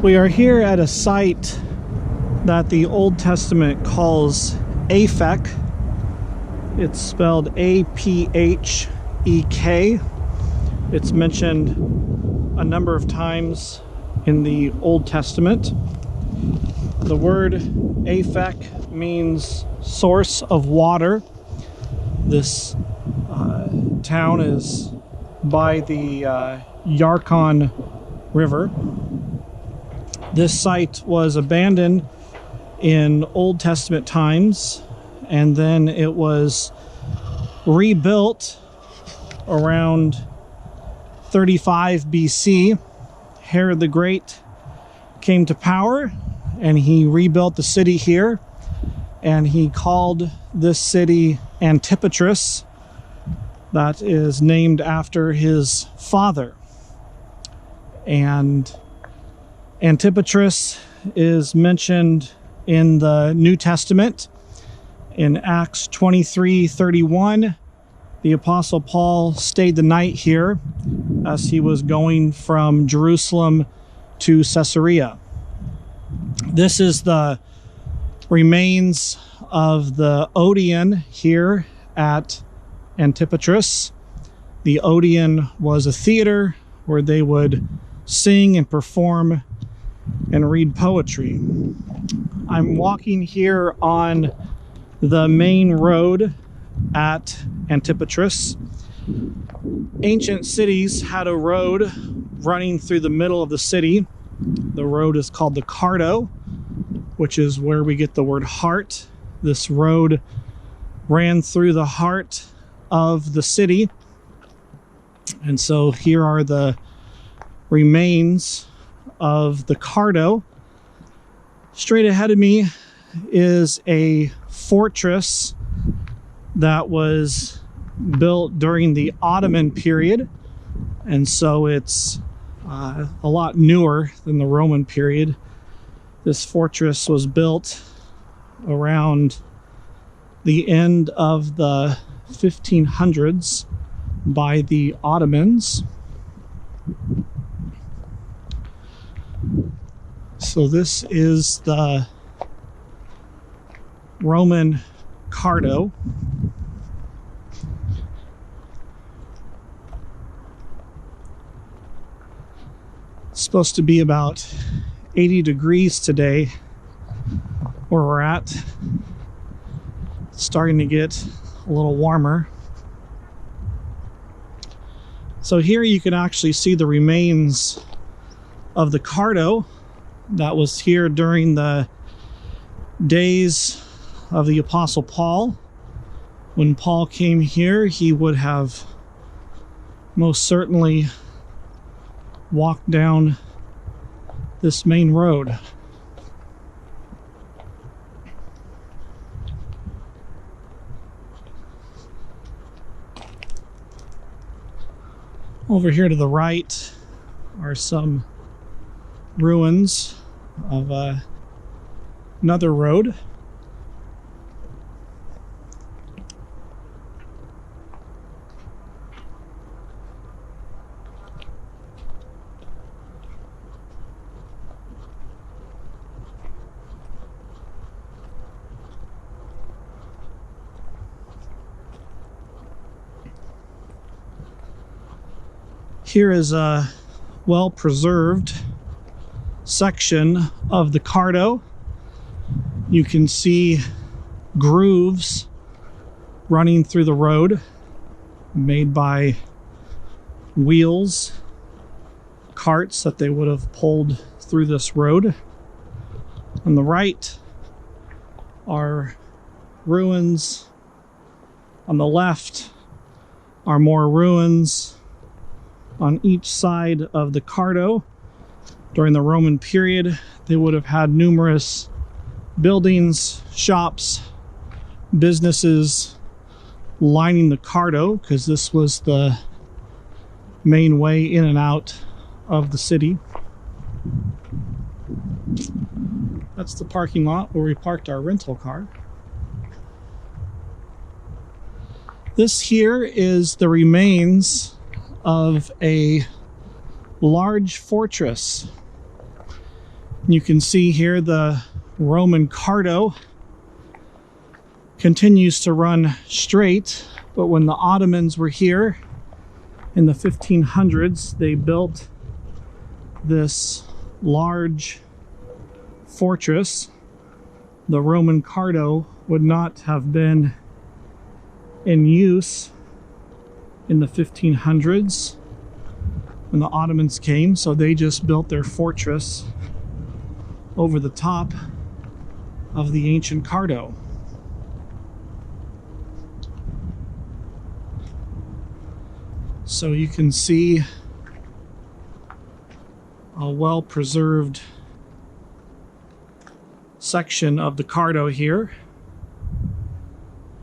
We are here at a site that the Old Testament calls Aphek. It's spelled A-P-H-E-K. It's mentioned a number of times in the Old Testament. The word Aphek means source of water. This town is by the Yarkon River. This site was abandoned in Old Testament times, and then it was rebuilt around 35 BC. Herod the Great came to power, and he rebuilt the city here, and he called this city Antipatris. That is named after his father. And Antipatris is mentioned in the New Testament. In Acts 23:31, the Apostle Paul stayed the night here as he was going from Jerusalem to Caesarea. This is the remains of the Odeon here at Antipatris. The Odeon was a theater where they would sing and perform and read poetry. I'm walking here on the main road at Antipatris. Ancient cities had a road running through the middle of the city. The road is called the Cardo, which is where we get the word heart. This road ran through the heart of the city. And so here are the remains of the Cardo. Straight ahead of me is a fortress that was built during the Ottoman period, and so it's a lot newer than the Roman period. This fortress was built around the end of the 1500s by the Ottomans. So this is the Roman Cardo. It's supposed to be about 80 degrees today where we're at. It's starting to get a little warmer. So here you can actually see the remains of the Cardo that was here during the days of the Apostle Paul. When Paul came here, he would have most certainly walked down this main road. Over here to the right are some ruins of another road. Here is a well-preserved section of the Cardo. You can see grooves running through the road made by wheels, carts that they would have pulled through this road. On the right are ruins. On the left are more ruins. On each side of the Cardo, during the Roman period, they would have had numerous buildings, shops, businesses lining the Cardo, because this was the main way in and out of the city. That's the parking lot where we parked our rental car. This here is the remains of a large fortress. You can see here the Roman Cardo continues to run straight, but when the Ottomans were here in the 1500s, they built this large fortress. The Roman Cardo would not have been in use in the 1500s when the Ottomans came, so they just built their fortress over the top of the ancient Cardo. So you can see a well-preserved section of the Cardo here,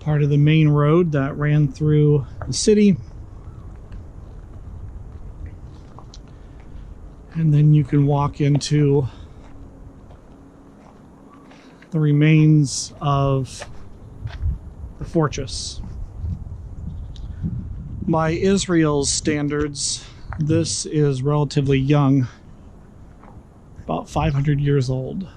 part of the main road that ran through the city. And then you can walk into the remains of the fortress. By Israel's standards, this is relatively young, about 500 years old.